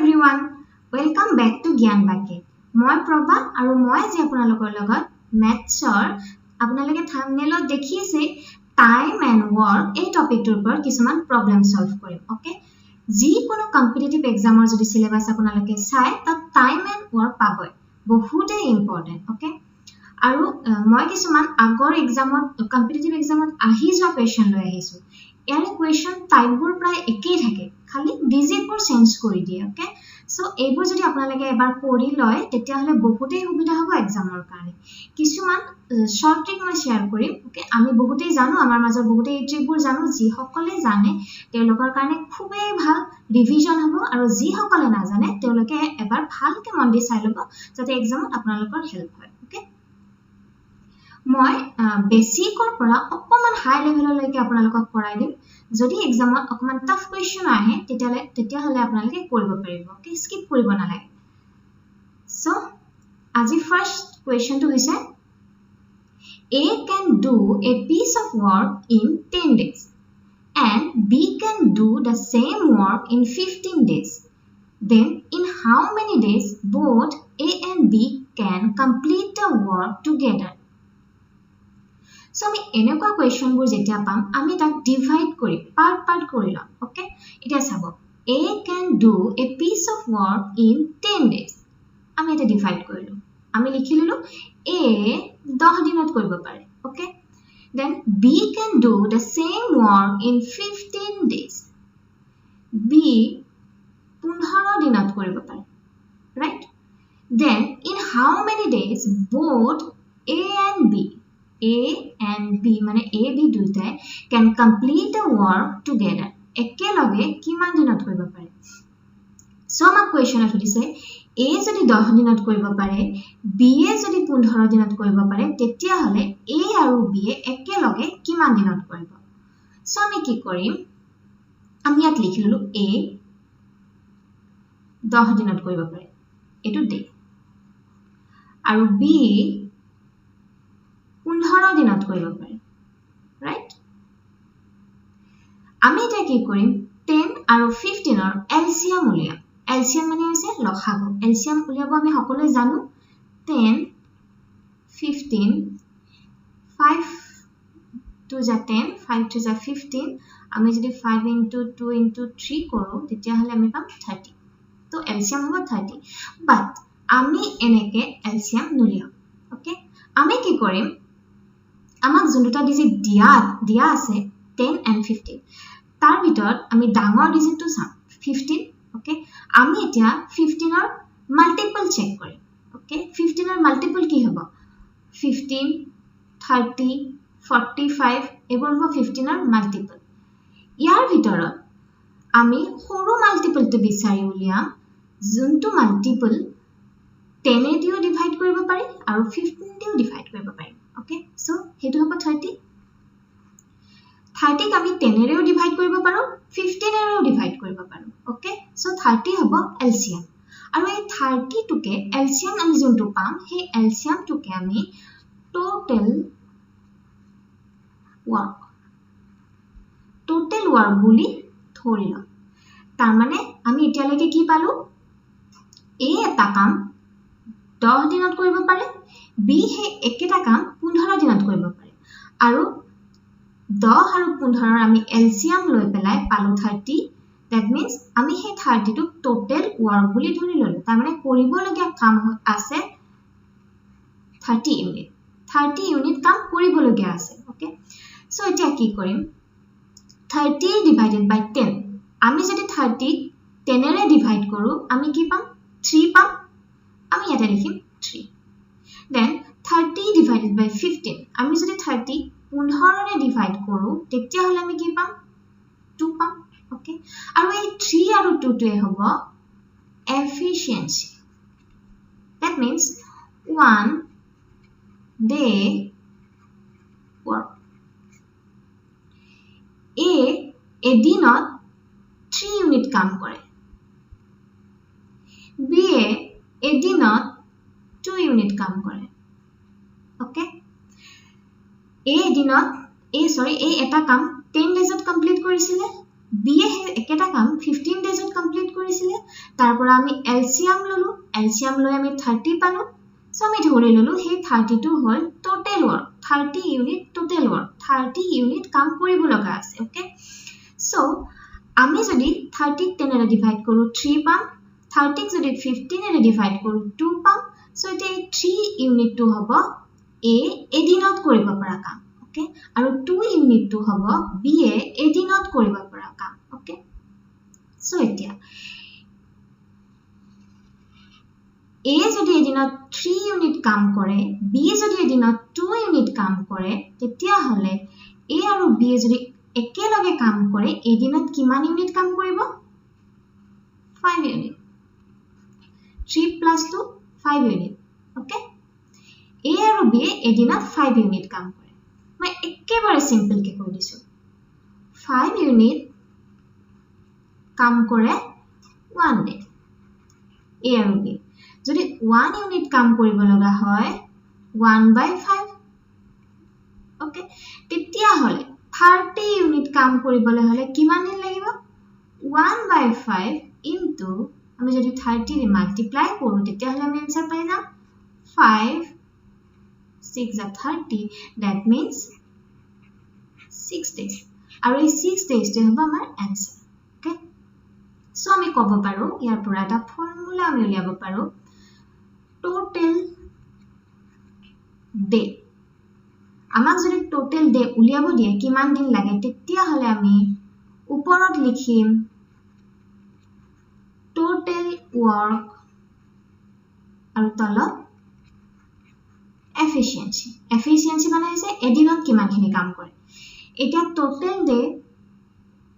everyone, welcome back to Gyan Bucket. মই প্ৰভা আৰু মই আজি আপোনালোকৰ লগত ম্যাথছৰ আপোনালোকে থাম্বনেলত দেখিছে টাইম এণ্ড ওয়াৰ্ক এই টপিকটোৰ ওপৰত কিছুমান প্ৰবলেম সলভ কৰিম ওকে যি কোনো কম্পিটিটিভ এক্সামৰ যদি সিলেবাস আপোনালোকে চাই তাত টাইম এণ্ড ওয়াৰ্ক পাবই বহুতে ইম্পৰ্টেন্ট ওকে আৰু মই কিছুমান আগৰ এক্সামত কম্পিটিটিভ এক্সামত আহি যোৱা কোৱেশ্চন লৈ আহিছো ইয়াৰ কোৱেশ্চন টাইপবোৰ প্ৰায় একেই থাকে খালি ডিজিটবোৰ চেঞ্জ কৰি দিয়ে ওকে সো এইবোৰ যদি আপোনালোকে এবাৰ পঢ়ি লয় তেতিয়া হলে বহুতেই সুবিধা হ'ব এক্সামৰ কাৰণে কিছুমান শৰ্ট ট্ৰিক মই শেয়াৰ কৰিম ওকে আমি বহুতেই জানো আমাৰ মাজৰ বহুতেই এই ট্ৰিকবোৰ জানো যি সকলে জানে তেওঁলোকৰ কাৰণে খুবেই ভাল ৰিভিজন হ'ব আৰু যি সকলে নাজানে তেওঁলোকে এবাৰ ভালকে মন দি চাই ল'ব যাতে এক্সামত আপোনালোকৰ হেল্প হয় ওকে মই বেসিকৰ পৰা অকমান হাই লেভেললৈকে আপোনালোকক পঢ়াই দিম যদি এক্সামত অকমান টাফ কোৱেশ্চন আহে তেতিয়া হলে আপোনালোকে কৰিব পাৰিব ওকে স্কিপ কৰিব নালাগে সো আজি ফাৰ্স্ট কোৱেশ্চনটো হৈছে A can do a piece of work in 10 days and B can do the same work in 15 days then in how many days both A and B can complete the work together So আমি এনেকুৱা কোৱেশ্চনবোৰ যেতিয়া পাম আমি তাক divide কৰি part কৰি লম okay এটা চাব A can do a piece of work in 10 days আমি এটা ডিভাইড কৰিলো আমি লিখিলো A 10 দিনত কৰিব পাৰে okay then B can do the same work in 15 days B 15 দিনত কৰিব পাৰে right then in how many days both A and B মানে A B দুটাই can complete the work together একেলগে কিমান দিনত কৰিব পাৰে সো আমাৰ কোৱেশ্চনত সুধিছে A যদি 10 দিনত কৰিব পাৰে B এ যদি 15 দিনত কৰিব পাৰে তেতিয়া হলে A আৰু B এ একেলগে কিমান দিনত কৰিব সো আমি কি কৰিম আমি ইয়াত লিখিলো A 10 দিনত কৰিব পাৰে এটো দে আৰু B 15 দিনত কৰিব পাৰে ৰাইট আমি এটা কি কৰিম 10 আৰু 15 ৰ এলসিয়াম উলিয়াম এলসিয়াম মানে হৈছে লসাগু এলসিয়াম উলিয়াব আমি সকলোৱে জানো 10 15 5 to the 10 5 to the 15 আমি যদি 5 into 2 into 3 কৰো তেতিয়া হলে আমি পাম 30 তো এলসিয়াম হ'ব 30 বাট আমি এনেকে এলসিয়াম নুলিয়াম ওকে আমি কি কৰিম আমাক যোনটা ডিজিট দিয়া আছে 10 and 15 তাৰ ভিতৰত আমি ডাঙৰ ডিজিটটো চাম 15 ওকে আমি এতিয়া 15 ৰ মাল্টিপল চেক কৰিম ওকে 15 ৰ মাল্টিপল কি হ'ব 15 30 45 এবোৰ হ'ব 15 ৰ মাল্টিপল ইয়াৰ ভিতৰত আমি সৰু মাল্টিপলটো বিচাৰি উলিয়াম যোনটো মাল্টিপল 10 এ দিও ডিভাইড কৰিব পাৰি আৰু 15 দিও ডিভাইড কৰিব পাৰি ওকে সো হেতু হ'ব 30 30 ক আমি 10 এৰেও ডিভাইড কৰিব পাৰো 15 এৰেও ডিভাইড কৰিব পাৰো ওকে সো 30 হ'ব এলসিয়াম আৰু এই 30 টুকে এলসিয়াম আমি যোনটো পাম সেই এলসিয়াম টুকে আমি টোটাল ওয়ার্ক বুলি ধৰি লম তাৰ মানে আমি এতিয়ালৈকে কি পালো A এটা কাম 10 দিনত কৰিব পাৰে B হে একেটা কাম 15 দিনত কৰিব পাৰে আৰু 10 আৰু 15 ৰ আমি এলসিয়াম লৈ পেলাই পালো 30 that means আমি হে 30 টো টোটাল ওয়ার্ক বুলি ধৰি ললো তাৰ মানে কৰিবলগীয়া কাম আছে 30 ইউনিট কাম কৰিবলগীয়া আছে ওকে সো এতিয়া কি কৰিম 30 divided by 10 আমি যদি 30 10 এৰে ডিভাইড কৰো আমি কি পাম 3 পাম আমি এটা লিখিম 3 then 30 divided by 15 আমি যদি 30 15 ৰে ডিভাইড কৰো তেতিয়া হলে আমি কি পাম 2 পাম ওকে আৰু এই 3 আৰু 2 টোৱে হ'ব efficiency that means 1 day work A এদিনত 3 ইউনিট কাম কৰে B এদিনত 2 ইউনিট কাম কৰে ওকে A এদিনত A এটা কাম 10 ডেজত কমপ্লিট কৰিছিলে B এ একেটা কাম 15 ডেজত কমপ্লিট কৰিছিলে তাৰ পৰা আমি এলচিয়াম ললো এলচিয়াম লৈ আমি 30 পালো সো আমি ধৰি ললো হে 32 হল total work 30 unit total work 30 unit কাম কৰিব লগা আছে ওকে সো আমি যদি 30 ক 10 এৰে ডিভাইড কৰো 3 পাম 30 ক যদি 15 এৰে ডিভাইড কৰো 2 পাম সো এটা 3 ইউনিট টু হ'ব এ এদিনত কৰিব পৰা কাম ওকে আৰু 2 ইউনিট টু হ'ব বি এ এদিনত কৰিব পৰা কাম ওকে সো এতিয়া A যদি এদিনত 3 ইউনিট কাম কৰে B যদি এদিনত 2 ইউনিট কাম কৰে তেতিয়া হলে A আৰু B যদি একেলগে কাম কৰে এদিনত কিমান ইউনিট কাম কৰিব 5 ইউনিট 3 + 2 5 ইউনিট ওকে A আৰু B এদিনত 5 ইউনিট কাম কৰে মই একেবাৰে সিম্পল কে কৈ দিছো 5 ইউনিট কাম কৰে 1 ডে A আৰু B যদি 1 ইউনিট কাম কৰিব লগা হয় 1/5 ওকে তেতিয়া হলে 30 ইউনিট কাম কৰিবলৈ হলে কিমান দিন লাগিব 1/5 ইনটু আমি যদি 30 ৰে মাল্টিপ্লাই কৰো তেতিয়া হলে আমি आंसर পাই যাম 5 6 30 that means 6 days আৰু এই 6 days তে হ'ব আমাৰ आंसर ওকে সো আমি ক'ব পাৰো ইয়াৰ পৰা এটা ফৰ্মুলা আমি উলিয়াব পাৰো total day আমাক যদি total day উলিয়াব দিয়ে কিমান দিন লাগে তেতিয়া হলে আমি ওপৰত লিখিম total work আৰু তলত efficiency মানে হৈছে এদিনত কিমানখিনি কাম কৰে এটা total day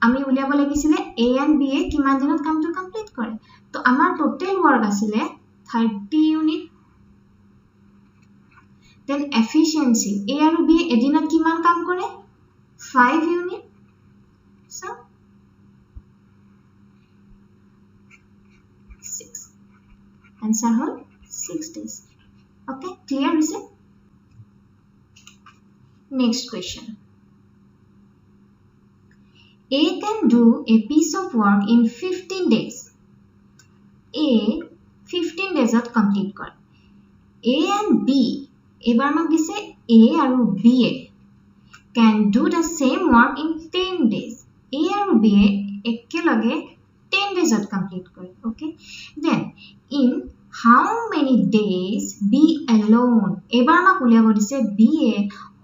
আমি উলিয়াব লাগিছিলে A and B এ কিমান দিনত কামটো কমপ্লিট কৰে তো আমাৰ total work আছিলে 30 unit then efficiency A আৰু B এদিনত কিমান কাম কৰে 5 unit so 6 answer হল 6 days okay clear হৈছে next question A can do a piece of work in 15 days A 15 days at complete kore A and B ebar mak dise A aru B can do the same work in 10 days A aru B ekkeloge 10 days at complete kore okay then in how many days B alone ebar mak uliabo dise B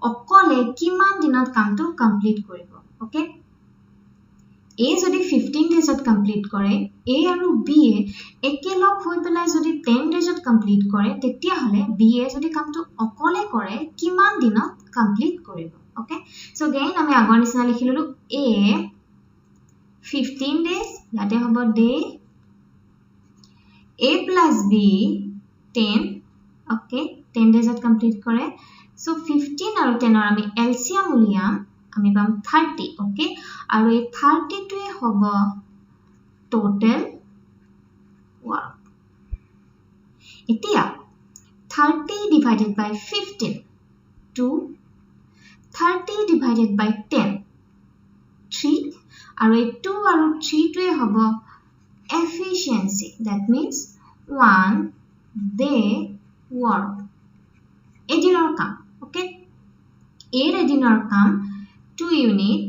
okole kiman dinot kamto complete koribo okay A যদি 15 days at complete কৰে A আৰু B একেলগ হৈ পেলাই যদি 10 days at complete কৰে তেতিয়া হলে B যদি কামটো অকলে কৰে কিমান দিনত কমপ্লিট কৰিব ওকে সো again আমি আগৰ নিচিনা লিখিললো A 15 days ইয়াতে হ'ব day A plus B 10 okay 10 days at complete কৰে সো 15 আৰু 10 আমি LCM উলিয়াম আমি পাম 30 ওকে আৰু এই 30 টোৱে হ'ব total work এতিয়া 30 divided by 15 2 30 divided by 10 3 আৰু এই 2 আৰু 3 টোৱে হ'ব efficiency that means 1 day work এদিনৰ কাম ওকে এদিনৰ কাম 2 unit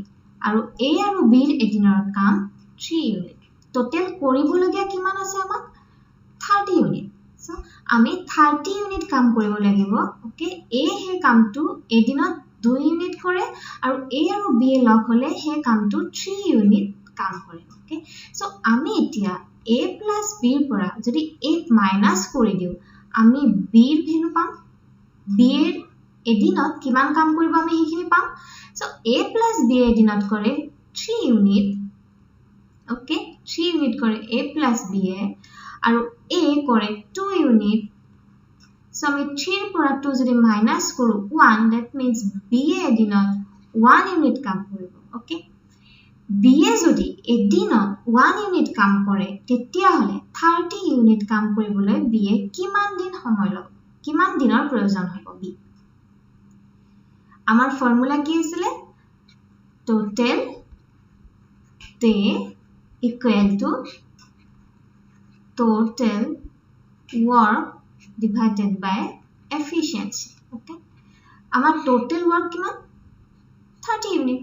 আৰু A আৰু B এদিনৰ কাম 3 unit total কৰিবলগীয়া কিমান আছে আমাক 30 unit সো আমি 30 unit কাম কৰিব লাগিব ওকে A হে কামটো এদিনত 2 unit কৰে আৰু A আৰু B লগ হলে হে কামটো 3 unit কাম কৰে ওকে সো আমি এতিয়া A plus B ৰ পৰা যদি A minus কৰি দিও আমি B ৰ ভ্যালু পাম B এৰ এদিনত কিমান কাম কৰিব আমি হেখিনি পাম So A plus B এদিনত কৰে 3 unit okay 3 unit কৰে A plus B আৰু A কৰে 2 unit so আমি 3 পৰা 2 যদি minus কৰো 1 that means B এদিনত 1 unit কাম কৰিব okay B যদি এদিনত 1 unit কাম কৰে তেতিয়া হলে 30 unit কাম কৰিবলৈ B কিমান দিন সময় লব কিমান দিনৰ প্ৰয়োজন হ'ব B আমাৰ ফৰ্মুলা কি আছিল total day equal to total work divided by efficiency. Okay, our total work kiman 30 unit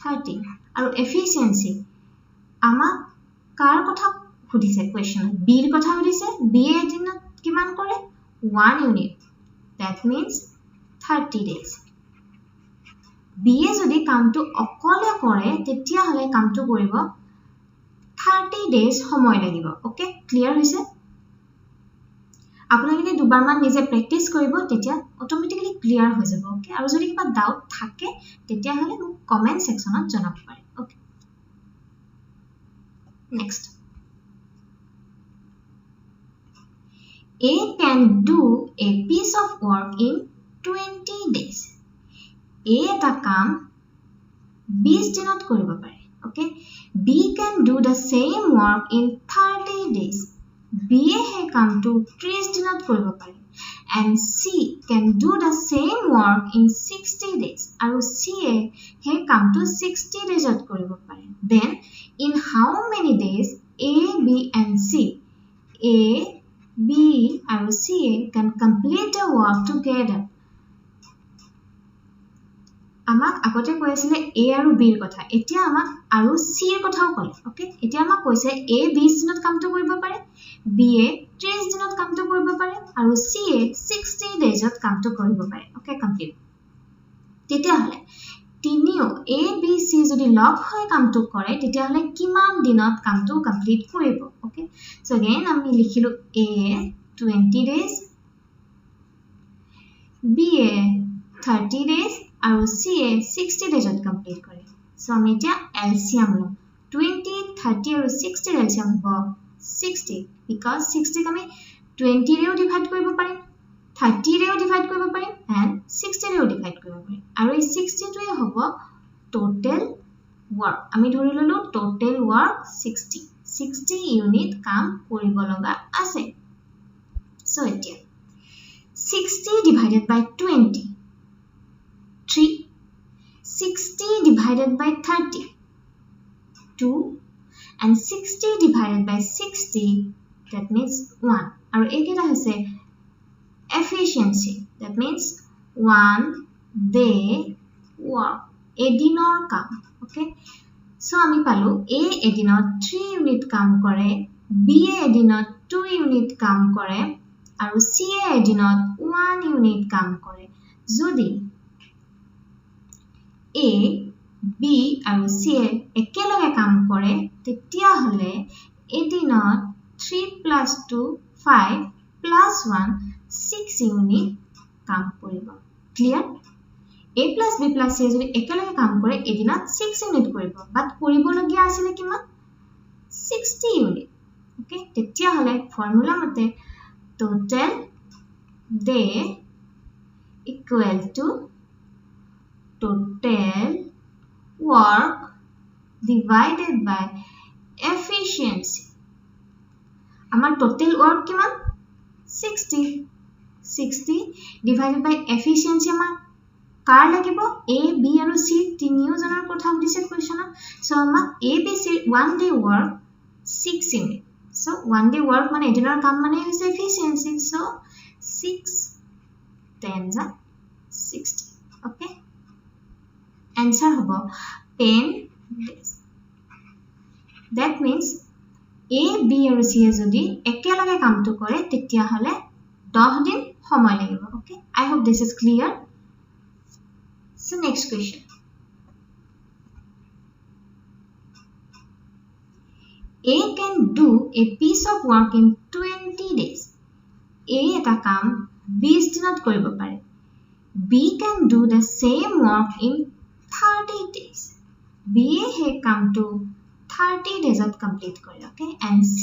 30 আৰু efficiency আমাৰ কাৰ কথা সুধিছে question b ৰ কথা সুধিছে b এদিনত কিমান কৰে 1 unit, that means 30 days. b এ যদি কামটো অকলে কৰে তেতিয়া হলে কামটো কৰিব 30 days সময় লাগিব. ওকে ক্লিয়াৰ হৈছে আপোনালোকে দুবাৰমান নিজে প্ৰেক্টিস কৰিব তেতিয়া অটোমেটিক্যালি ক্লিয়াৰ হৈ যাব. ওকে আৰু যদি কিবা ডাউট থাকে তেতিয়া হলে মোক কমেন্ট সেকশনত জনাব পাৰে. Okay next A can do a piece of work in 20 days. A এটা কাম 20 দিনত কৰিব পাৰে. Okay, B can do the same work in 30 days. B হে কামটো 30 দিনত কৰিব পাৰে. And C can do the same work in 60 days. আৰু C হে কামটো 60 daysত কৰিব পাৰে. Then in how many days A, B and C A, B আৰু C can complete the work together? আমাক আগতে কৈছিলে A আৰু B ৰ কথা, এতিয়া আমাক আৰু C ৰ কথাও কলে. ওকে এতিয়া আমাক কৈছে A 20 দিনত কামটো কৰিব পাৰে, B এ 30 দিনত কামটো কৰিব পাৰে আৰু C এ 60 daysত কামটো কৰিব পাৰে. ওকে কমপ্লিট তেতিয়া হলে তিনিও A B C যদি লগ হৈ কামটো কৰে তেতিয়া হলে কিমান দিনত কামটো কমপ্লিট কৰিব. ওকে সো अगेन আমি লিখিলো A 20 days, B A 30 days আৰু C এ 60 daysত কমপ্লিট কৰে. সো আমি এতিয়া এলসিয়াম লম 20 30 আৰু 60 ৰ এলসিয়াম হ'ব 60 because 60 আমি 20 ৰেও ডিভাইড কৰিব পাৰিম 30 ৰেও ডিভাইড কৰিব পাৰিম and 60 ৰেও ডিভাইড কৰিব পাৰিম আৰু এই 60 টোৱে হ'ব টোটাল ওয়াৰ্ক. আমি ধৰি ললো টোটাল ওয়াৰ্ক 60 ইউনিট কাম কৰিব লগা আছে. সো এতিয়া 60 divided by 20 3, 60 divided by 30 2 and 60 divided by 60 that means 1 আৰু এইকেইটা হৈছে efficiency that means 1 day work এদিনৰ কাম. ওকে সো আমি পালো A এদিনত 3 ইউনিট কাম কৰে, B এদিনত 2 ইউনিট কাম কৰে আৰু C এদিনত 1 ইউনিট কাম কৰে. যদি A, B আৰু C একেলগে কাম কৰে তেতিয়া হলে এদিনত 3 plus 2 5 plus 1 6 ইউনিট কাম কৰিব. Clear A plus B plus C যদি একেলগে কাম কৰে এদিনত 6 ইউনিট কৰিব বাট কৰিবলগীয়া আছিল কিমান 60 ইউনিট. ওকে তেতিয়া হলে ফৰ্মুলা মতে total day equal to total work divided by efficiency. আমাৰ total work কিমান 60 divided by efficiency আমাৰ কাৰ লাগিব A B আৰু C তিনিও জনৰ কথা সুধিছে কোৱেশ্চনত. সো আমাক A B C 1 day work 6 unit. So 1 day work মানে এদিনৰ কাম মানে হৈছে efficiency. সো 6 10 60. ওকে answer হ'ব 10 days. that means A B আৰু C যদি একেলগে কামটো কৰে তেতিয়া হলে 10 দিন সময় লাগিব. Okay I hope this is clear. So next question. A can do a piece of work in 20 days. A এটা কাম 20 দিনত কৰিব পাৰে. B can do the same work in 30 days. B হে কামটো 30 daysত কমপ্লিট কৰে. Okay and C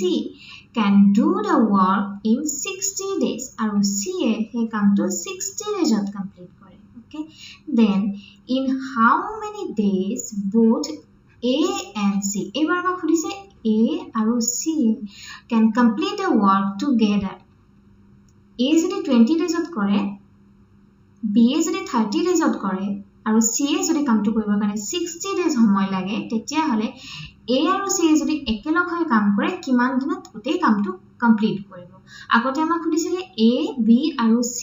can do the work in 60 days আৰু C হে কামটো 60 daysত কমপ্লিট কৰে. Okay then in how many days both A and C এবাৰ আমাক সুধিছে A আৰু C can complete the work together. A যদি 20 daysত কৰে B যদি 30 daysত কৰে আৰু C যদি কামটো কৰিবৰ কাৰণে 60 days সময় লাগে তেতিয়া হলে A আৰু C যদি একেলগ হৈ কাম কৰে কিমান দিনত গোটেই কামটো কমপ্লিট কৰিব আগতে আমাক খুদিছিলে A B আৰু C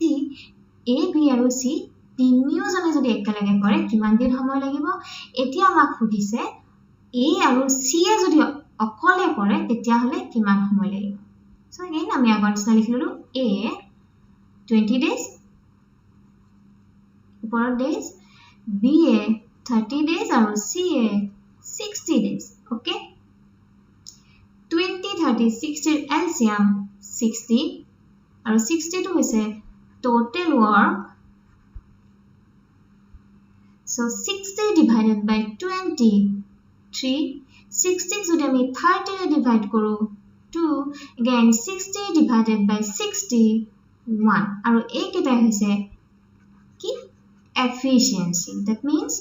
তিনিওজনে যদি একেলগে কৰে কিমান দিন সময় লাগিব এতিয়া আমাক খুদিছে A আৰু C এ যদি অকলে কৰে তেতিয়া হলে কিমান সময় লাগিব সো again আমি আগৰ নিচিনা লিখিলো A 20 days উপৰৰ days B এ 30 days আৰু C এ 60 days okay 20 30 60 LCM 60 আৰু 60 টো হৈছে total work so 60 divided by 23 60 যদি আমি 30 ৰে ডিভাইড কৰো 2 again 60 divided by 61 আৰু এই কেটা হৈছে কি efficiency that means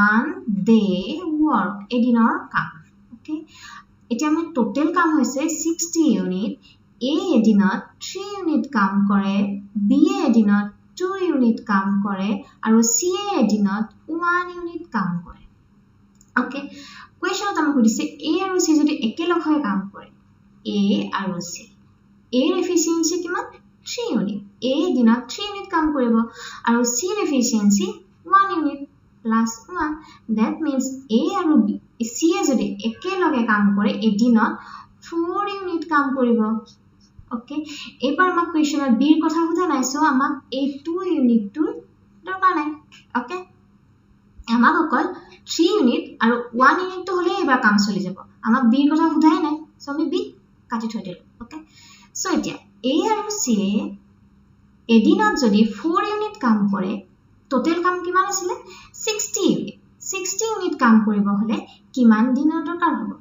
one day work এদিনৰ কাম okay এতিয়া আমি টোটাল কাম হৈছে 60 ইউনিট A এদিনত 3 ইউনিট কাম কৰে B এদিনত 2 ইউনিট কাম কৰে আৰু C এদিনত 1 ইউনিট কাম কৰে okay কোৱেশ্চনত আমাক সুধিছে A আৰু C যদি একেলগ হৈ কাম কৰে A আৰু C A ৰ এফিচিয়েন্সি কিমান 3 ইউনিট A এদিনত 3 ইউনিট কাম কৰিব আৰু C ৰ efficiency 1 unit plus 1 that means A আৰু C যদি একেলগে কাম কৰে এদিনত 4 ইউনিট কাম কৰিব okay এবাৰ আমাক কোৱেশ্চনত B ৰ কথা সোধা নাই সো আমাক এই 2 ইউনিটটোৰ দৰকাৰ নাই okay আমাক অকল 3 ইউনিট আৰু 1 ইউনিট হলে এবাৰ কাম চলি যাব আমাক B ৰ কথা সোধাই নাই সো আমি B কাটি থৈ দিলো okay সো এতিয়া A আৰু C এদিনত যদি 4 ইউনিট কাম কৰে টোটাল কাম কিমান আছিল 60 ইউনিট কাম কৰিব হলে কিমান দিনৰ দৰকাৰ হ'ব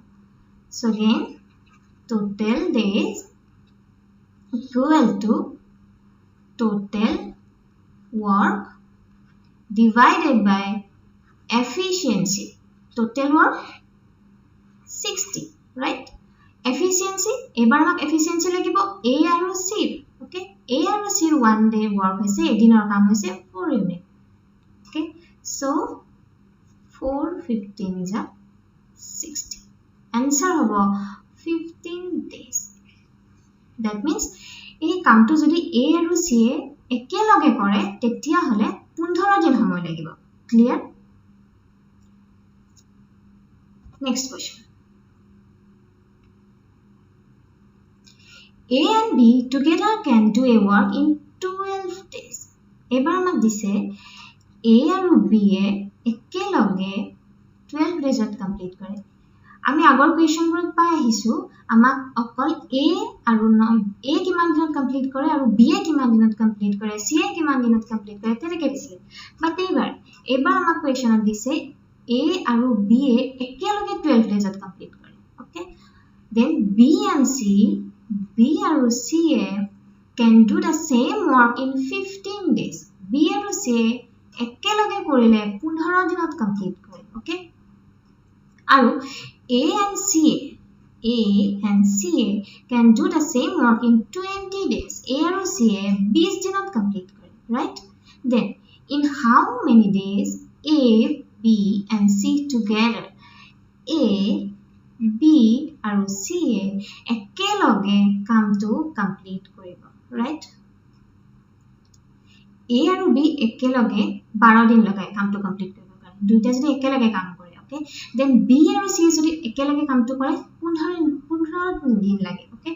so again total days equal to total work divided by efficiency total work 60 right efficiency এবাৰ আমাক efficiency লাগিব A আৰু C okay A আৰু C ৰ 1 day work হৈছে এদিনৰ কাম হৈছে 4 unit okay so 4 15 ja 60 answer hobo 15 days that means এই কামটো যদি A আৰু C একেলগে কৰে তেতিয়া হলে 15 দিন সময় লাগিব clear next question A and B together can do a work in 12 days এবাৰ আমাক দিছে A আৰু B একেলগে 12 daysত কমপ্লিট কৰে আমি আগৰ কোৱেশ্চনবোৰত পাই আহিছো আমাক অকল A আৰু A কিমান দিনত কমপ্লিট কৰে আৰু B কিমান দিনত কমপ্লিট কৰে C কিমান দিনত কমপ্লিট কৰে তেনেকৈ দিছিল বাট এবাৰ আমাক কোৱেশ্চনত দিছে A আৰু B একেলগে 12 daysত কমপ্লিট কৰে ওকে then B আৰু C can do the same work in 15 days B আৰু C একেলগে কৰিলে 15 দিনত কমপ্লিট কৰে ওকে আৰু A and C can do the same work in 20 days A আৰু C 20 দিনত কমপ্লিট কৰে right then in how many days A B and C together A B আৰু C একেলগে কামটো কমপ্লিট কৰিব right A আৰু B একেলগে 12 দিন লগায় কামটো কমপ্লিট কৰিবৰ কাৰণে দুইটা যদি একেলগে কাম কৰে okay then B আৰু C যদি একেলগে কামটো কৰে 15 দিন লাগে okay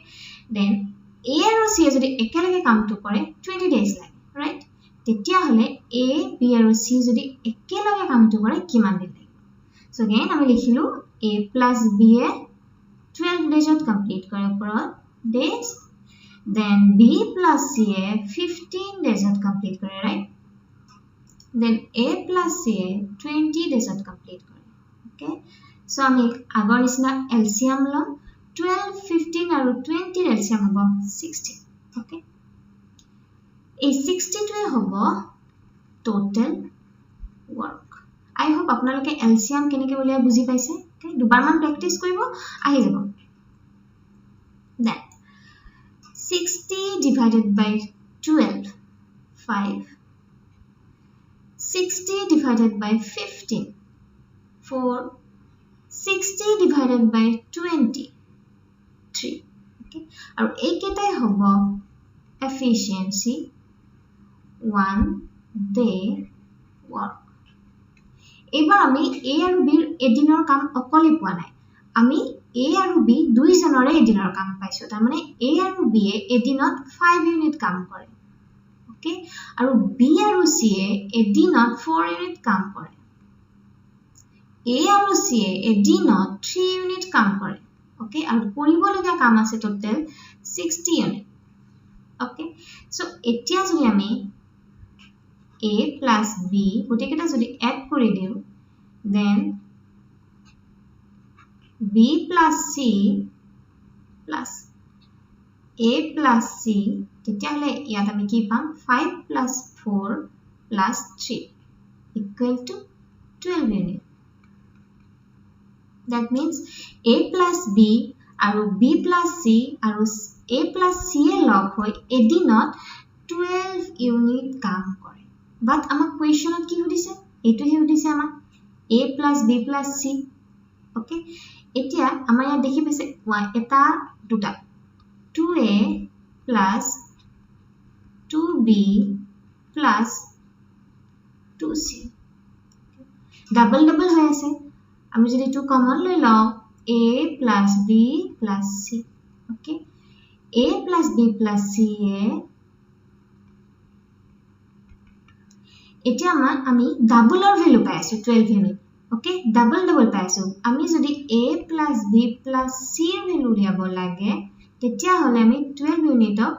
then A আৰু C যদি একেলগে কামটো কৰে 20 days লাগে right তেতিয়া হলে A B আৰু C যদি একেলগে কামটো কৰে কিমান দিন লাগে so again আমি লিখিলো A plus B 12 daysত কমপ্লিট কৰে ওপৰত days then B plus C 15 daysত কমপ্লিট কৰে right then A plus C 20 daysত কমপ্লিট কৰে okay so আমি আগৰ নিচিনা LCM লম 12 15 আৰু 20 ৰ LCM হ'ব 60 okay এই 60 টোৱে হ'ব total work I hope আপোনালোকে LCM কেনেকৈ উলিয়াই বুজি পাইছে okay দুবাৰমান প্ৰেক্টিস কৰিব আহি যাব then 60 divided by 12 5 60 divided by 15 4 60 divided by 23 okay আৰু এই কেটাই হ'ব efficiency 1 day work এবাৰ আমি a আৰু b এদিনৰ কাম অকলে পোৱা নাই আমি a আৰু b দুইজনৰে এদিনৰ কাম পাইছো তাৰ মানে a আৰু b এদিনত 5 ইউনিট কাম কৰে okay আৰু b আৰু c এদিনত 4 ইউনিট কাম কৰে a আৰু c এদিনত 3 ইউনিট কাম কৰে okay আৰু কৰিবলগীয়া কাম আছে টোটাল 60 ইউনিট okay so এতিয়া যদি আমি a plus b গোটেইকেইটা যদি এড কৰি দিও then b plus c plus a plus c তেতিয়াহলে ইয়াত আমি কি পাম 5 plus 4 plus 3 equal to 12 unit that means a plus b আৰু b plus c আৰু a plus c লগ হৈ এদিনত 12 ইউনিট কাম কৰে বাট আমাক কোৱেশ্চনত কি সুধিছে এটো হে সুধিছে আমাক a plus b plus c okay এতিয়া আমাৰ ইয়াত দেখি পাইছে এটা দুটা 2a plus 2b plus 2c double double হৈ আছে আমি যদি টু কমন লৈ লও a plus b plus c okay a plus b plus c এতিয়া আমি ডাবলৰ ভ্যালু পাইছো 12 ইউনিট okay ডাবল ডাবল পাইছো আমি যদি a plus b plus c এর ভ্যালু লিয়াব লাগে তেতিয়া হলে আমি 12 ইউনিটক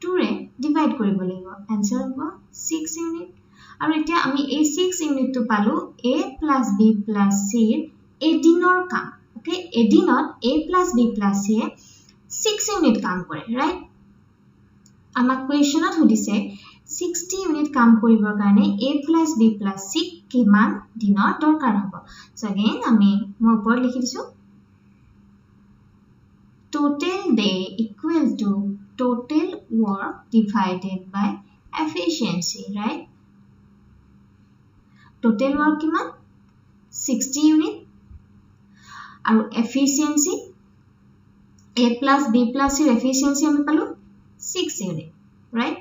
2 ৰে ডিভাইড কৰিব লাগিব आंसर হ'ব 6 ইউনিট আৰু এতিয়া আমি এই 6 ইউনিট তো পালো a plus b plus c এর এদিনৰ কাম okay এদিনত a plus b plus c 6 unit কাম কৰে ৰাইট আমাক কোৱেশ্চনত সুধিছে 60 ইউনিট কাম কৰিবৰ কাৰণে a plus b plus c কিমান দিনৰ দৰকাৰ হ'ব সো अगेन আমি মই ওপৰত লিখি দিছো total day equal to total work divided by efficiency right total work কিমান 60 unit আৰু efficiency a plus b plus c efficiency আমি পালো 6 unit right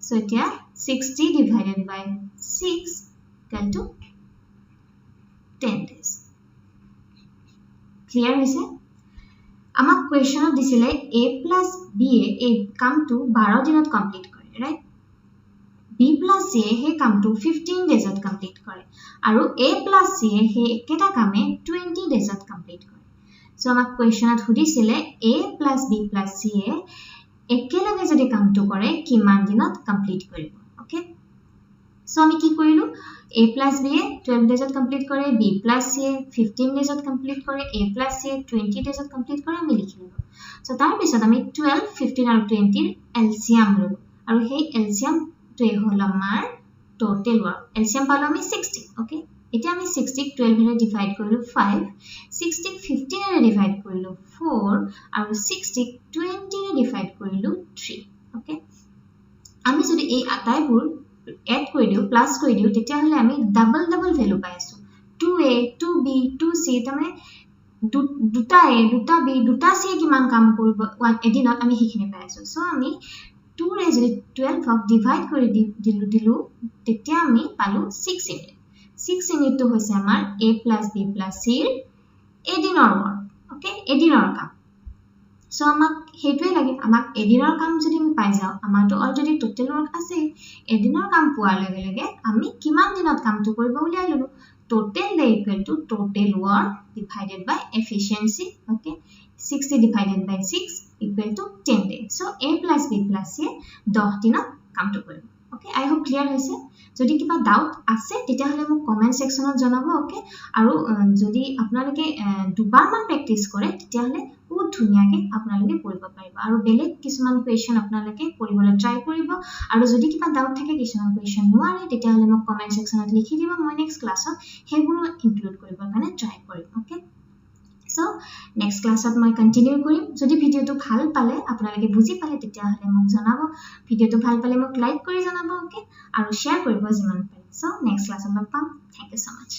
so এতিয়া 60 divided by 6 equal to 10 days clear হৈছে আমাক কোৱেশ্চনত দিছিলে a plus b এই কামটো 12 দিনত কমপ্লিট কৰে ৰাইট b plus c হে কামটো 15 ডেজত কমপ্লিট কৰে আৰু a plus c হে একেটা কামে 20 ডেজত কমপ্লিট কৰে সো আমাক কোৱেশ্চনত সুধিছিলে a plus b plus c একেলগে যদি কামটো কৰে কিমান দিনত কমপ্লিট কৰিব ওকে সো আমি কি কৰিলো a plus b 12 ডেজত কমপ্লিট কৰে b plus c 15 ডেজত কমপ্লিট কৰে a plus c 20 ডেজত কমপ্লিট কৰে আমি লিখিলো সো তাৰ পিছত আমি 12 15 আৰু 20 ৰ এলসিয়াম ললো আৰু সেই এলসিয়াম টো হল আমাৰ টোটাল ওয়ার্ক এলসিয়াম পালো আমি 60 ওকে এটা আমি 60 ক 12 ৰে ডিভাইড কৰিলো 5 60 ক 15 ৰে ডিভাইড কৰিলো 4 আৰু 60 ক 20 ৰে ডিভাইড কৰিলো 3 ওকে আমি যদি এই আটাইবোৰ এড কৰি দিও প্লাস কৰি দিও তেতিয়া হলে আমি ডাবল ডাবল ভ্যালু পাইছো 2a 2b 2c তাৰমানে দুটা a দুটা b দুটা c কিমান কাম কৰিব এদিনত আমি হিখিনি পাইছো সো আমি 2 ৰে যদি 12 ক ডিভাইড কৰি দিলু তেতিয়া আমি পালো 6 ইউনিট 6 ইউনিট তো হৈছে আমাৰ a plus b plus c এদিনৰ ওয়াৰ্ক ওকে এদিনৰ কাম সো আমাক হেতুই লাগে আমাক এদিনৰ কাম যদি আমি পাই যাও আমাৰটো অলৰেডি টোটাল ওয়াৰ্ক আছে এদিনৰ কাম পোৱাৰ লগে লগে আমি কিমান দিনত কামটো কৰিব উলিয়াই ললো total day equal to total work divided by efficiency okay 60 divided by 6 equal to 10 days so a plus b plus c 10 দিনত কামটো কৰিব okay I hope clear হৈছে যদি কিবা ডাউট আছে তেতিয়া হলে মোক কমেন্ট সেকশনত জনাব okay আৰু যদি আপোনালোকে দুবাৰ মান প্ৰেক্টিস কৰে তেতিয়া হলে বহুত ধুনিয়াকে আপোনালোকে কৰিব পাৰিব আৰু বেলেগ কিছুমান কোৱেশ্চন আপোনালোকে কৰিবলৈ ট্ৰাই কৰিব আৰু যদি কিবা ডাউট থাকে কিছুমান কোৱেশ্চন নোৱাৰে তেতিয়া হলে মোক কমেন্ট সেকশনত লিখি দিব মই নেক্সট ক্লাছত হেবোৰ ইনক্লুড কৰিব কাৰণে ট্ৰাই কৰিম okay so next class at মই কন্টিনিউ কৰিম যদি ভিডিওটো ভাল পালে আপোনালোকে বুজি পালে তেতিয়া হলে মোক জনাব ভিডিওটো ভাল পালে মোক লাইক কৰি জনাব ওকে আৰু শেয়াৰ কৰিব যিমান পাৰে so next class at লগ পাম thank you so much